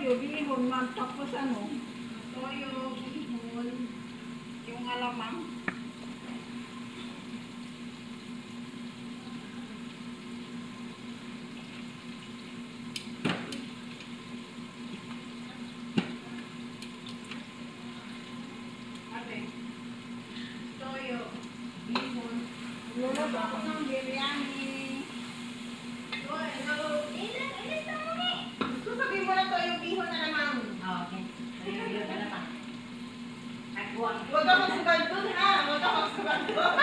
toyo, bihon man, tapos ano? Toyo, bihon, yung alamang. Toyo, bihon, Luluto ako ng biryani. Gusto sabihin mo na toyo, bihon na naman. Okay. Ayun na naman. Huwag ka magsugal dun ha. Huwag ka magsugal dun.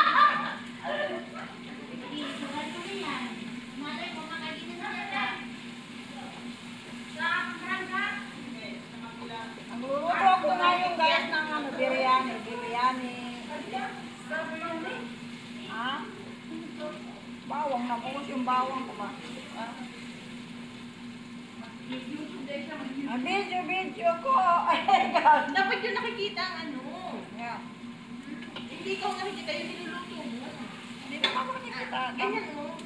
Ang luluto ko ngayon guys ng ano, biryani. Ha? Bawang na po yung bawang ko ba? Video ko. Ay, God. Dapat yung nakikita ang ano. Yeah. Hindi ko nakikita yung niluluto mo. Hindi na ako nakikita. Ganyan mo.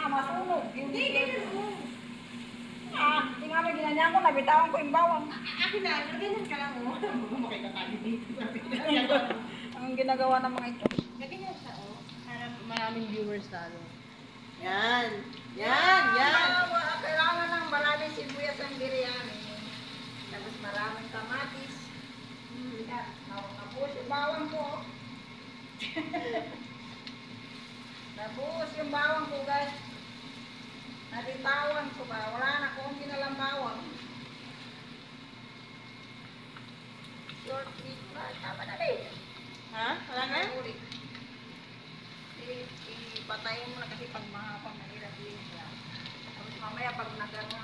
Masunog. Hindi, ganyan mo. Hindi nga may ginanyan ko, nabitawan ko yung bawang. Akin na, ganyan ka lang mo. Makita tayo dito. Ang ginagawa ng mga ito. Ganyan ka, oh. Para maraming viewers talo. Yan. Yan. Kailangan ng maraming sibuyas ang biryani. Tapos maraming kamatis. Tapos yung bawang ko. Tapos yung bawang ko guys. Nabitawan ko ba? Wala na konti na lang bawang. Short meat na. Tama na rin. Ha? Wala na? Ulit. Ipatayin mo na kasi pag mahapang mahirap yun siya. Tapos mamaya pag nagano